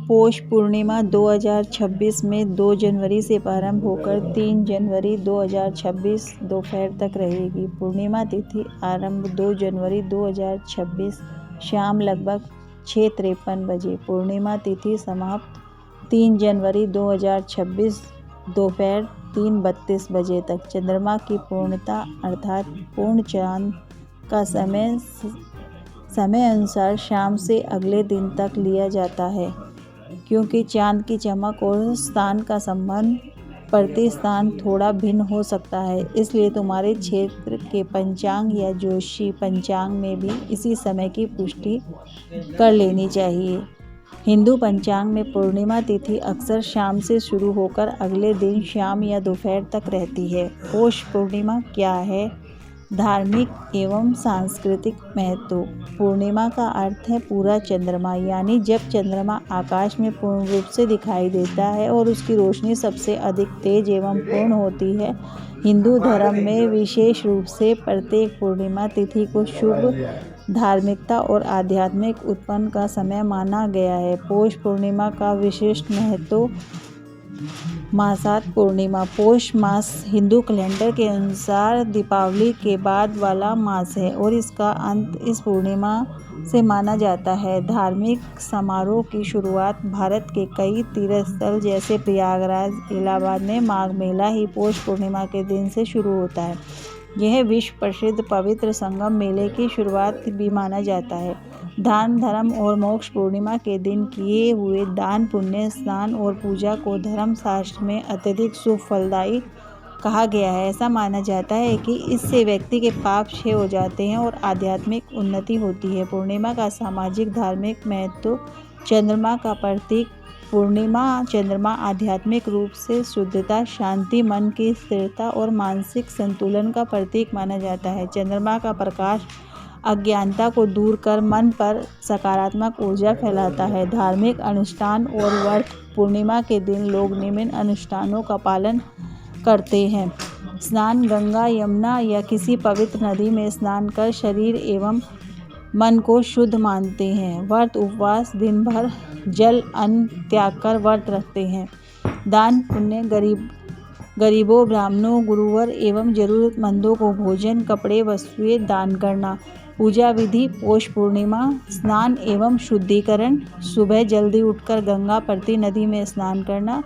पौष पूर्णिमा 2026 में 2 जनवरी से प्रारंभ होकर 3 जनवरी 2026 दोपहर तक रहेगी। पूर्णिमा तिथि आरंभ 2 जनवरी 2026 शाम लगभग 6:53 बजे। पूर्णिमा तिथि समाप्त 3 जनवरी 2026 दोपहर 3:32 बजे तक। चंद्रमा की पूर्णता अर्थात पूर्ण चांद का समय अनुसार शाम से अगले दिन तक लिया जाता है। क्योंकि चांद की चमक और स्थान का संबंध प्रति स्थान थोड़ा भिन्न हो सकता है, इसलिए तुम्हारे क्षेत्र के पंचांग या ज्योतिषी पंचांग में भी इसी समय की पुष्टि कर लेनी चाहिए। हिंदू पंचांग में पूर्णिमा तिथि अक्सर शाम से शुरू होकर अगले दिन शाम या दोपहर तक रहती है। पौष पूर्णिमा क्या है? धार्मिक एवं सांस्कृतिक महत्व। पूर्णिमा का अर्थ है पूरा चंद्रमा, यानी जब चंद्रमा आकाश में पूर्ण रूप से दिखाई देता है और उसकी रोशनी सबसे अधिक तेज एवं पूर्ण होती है। हिंदू धर्म में विशेष रूप से प्रत्येक पूर्णिमा तिथि को शुभ, धार्मिकता और आध्यात्मिक उत्पन्न का समय माना गया है। पौष पूर्णिमा का विशिष्ट महत्व। मासात पूर्णिमा। पौष मास हिंदू कैलेंडर के अनुसार दीपावली के बाद वाला मास है और इसका अंत इस पूर्णिमा से माना जाता है। धार्मिक समारोह की शुरुआत। भारत के कई तीर्थस्थल जैसे प्रयागराज, इलाहाबाद में माघ मेला ही पौष पूर्णिमा के दिन से शुरू होता है। यह विश्व प्रसिद्ध पवित्र संगम मेले की शुरुआत भी माना जाता है। दान, धर्म और मोक्ष। पूर्णिमा के दिन किए हुए दान, पुण्य, स्नान और पूजा को धर्मशास्त्र में अत्यधिक शुभ फलदायी कहा गया है। ऐसा माना जाता है कि इससे व्यक्ति के पाप क्षय हो जाते हैं और आध्यात्मिक उन्नति होती है। पूर्णिमा का सामाजिक धार्मिक महत्व। चंद्रमा का प्रतीक। पूर्णिमा चंद्रमा आध्यात्मिक रूप से शुद्धता, शांति, मन की स्थिरता और मानसिक संतुलन का प्रतीक माना जाता है। चंद्रमा का प्रकाश अज्ञानता को दूर कर मन पर सकारात्मक ऊर्जा फैलाता है। धार्मिक अनुष्ठान और व्रत। पूर्णिमा के दिन लोग निम्न अनुष्ठानों का पालन करते हैं। स्नान। गंगा, यमुना या किसी पवित्र नदी में स्नान कर शरीर एवं मन को शुद्ध मानते हैं। व्रत, उपवास। दिन भर जल अन्न त्याग कर व्रत रखते हैं। दान, पुण्य। गरीबों, ब्राह्मणों, गुरुवर एवं जरूरतमंदों को भोजन, कपड़े, वस्तुएं दान करना। पूजा विधि। पौष पूर्णिमा। स्नान एवं शुद्धिकरण। सुबह जल्दी उठकर गंगा प्रति नदी में स्नान करना।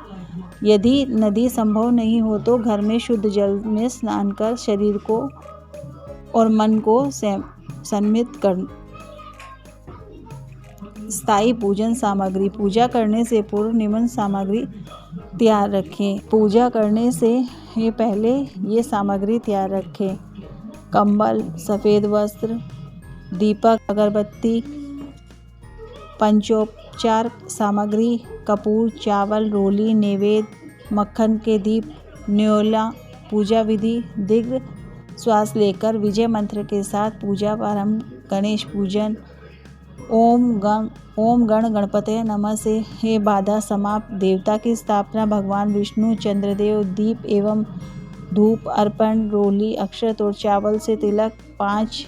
यदि नदी संभव नहीं हो तो घर में शुद्ध जल में स्नान कर शरीर को और मन को संमित कर। स्थायी पूजन सामग्री। पूजा करने से पूर्व निम्न सामग्री तैयार रखें। पूजा करने से पहले ये सामग्री तैयार रखें। कंबल, सफ़ेद वस्त्र, दीपक, अगरबत्ती, पंचोपचार सामग्री, कपूर, चावल, रोली, नैवेद्य, मक्खन के दीप, न्योला। पूजा विधि। दीर्घ श्वास लेकर विजय मंत्र के साथ पूजा प्रारंभ। गणेश पूजन। ओम गण गणपतये नमः से हे बाधा समाप्त। देवता की स्थापना। भगवान विष्णु, चंद्रदेव। दीप एवं धूप अर्पण। रोली, अक्षत और चावल से तिलक। 5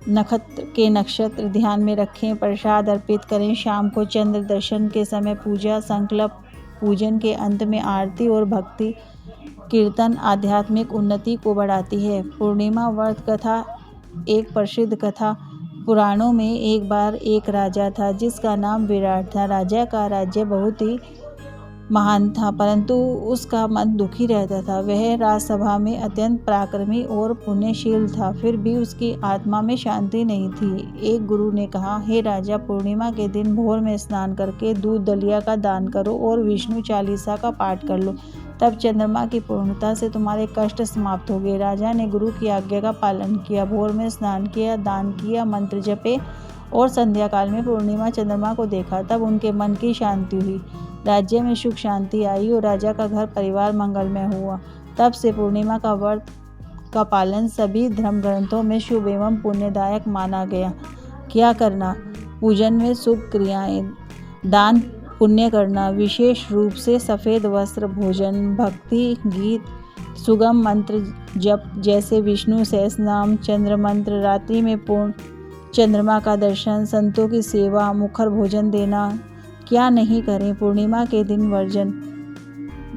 नक्षत्र के नक्षत्र ध्यान में रखें। प्रसाद अर्पित करें। शाम को चंद्र दर्शन के समय पूजा। संकल्प। पूजन के अंत में आरती और भक्ति कीर्तन आध्यात्मिक उन्नति को बढ़ाती है। पूर्णिमा व्रत कथा। एक प्रसिद्ध कथा। पुराणों में एक बार एक राजा था जिसका नाम विराट था। राजा का राज्य बहुत ही महान था, परंतु उसका मन दुखी रहता था। वह राजसभा में अत्यंत पराक्रमी और पुण्यशील था, फिर भी उसकी आत्मा में शांति नहीं थी। एक गुरु ने कहा, हे राजा, पूर्णिमा के दिन भोर में स्नान करके दूध दलिया का दान करो और विष्णु चालीसा का पाठ कर लो, तब चंद्रमा की पूर्णता से तुम्हारे कष्ट समाप्त हो गए। राजा ने गुरु की आज्ञा का पालन किया, भोर में स्नान किया, दान किया, मंत्र जपे और संध्या काल में पूर्णिमा चंद्रमा को देखा। तब उनके मन की शांति हुई, राज्य में सुख शांति आई और राजा का घर परिवार मंगलमय हुआ। तब से पूर्णिमा का व्रत का पालन सभी धर्म ग्रंथों में शुभ एवं पुण्यदायक माना गया। क्या करना? पूजन में शुभ क्रियाएं, दान पुण्य करना, विशेष रूप से सफ़ेद वस्त्र, भोजन, भक्ति गीत, सुगम मंत्र जप जैसे विष्णु सहस्रनाम, चंद्र मंत्र, रात्रि में पूर्ण चंद्रमा का दर्शन, संतों की सेवा, मुखर भोजन देना, क्या नहीं करें। पूर्णिमा के दिन वर्जन,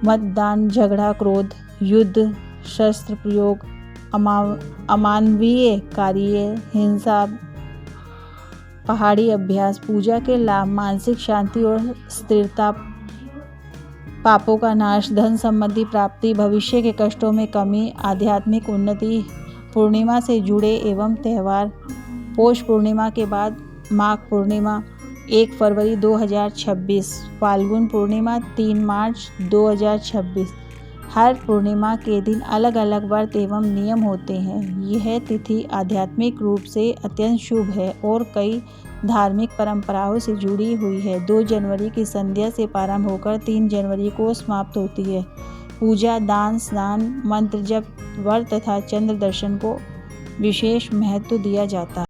मतदान, झगड़ा, क्रोध, युद्ध, शस्त्र प्रयोग, अमानवीय कार्य, हिंसा, पहाड़ी अभ्यास। पूजा के लाभ, मानसिक शांति और स्थिरता, पापों का नाश, धन संबंधी प्राप्ति, भविष्य के कष्टों में कमी, आध्यात्मिक उन्नति। पूर्णिमा से जुड़े एवं त्यौहार। पौष पूर्णिमा के बाद माघ पूर्णिमा 1 फरवरी 2026, फाल्गुन पूर्णिमा 3 मार्च 2026। हर पूर्णिमा के दिन अलग अलग व्रत एवं नियम होते हैं। यह तिथि आध्यात्मिक रूप से अत्यंत शुभ है और कई धार्मिक परंपराओं से जुड़ी हुई है। 2 जनवरी की संध्या से प्रारंभ होकर 3 जनवरी को समाप्त होती है। पूजा, दान, स्नान, मंत्र जप, व्रत तथा चंद्र दर्शन को विशेष महत्व दिया जाता है।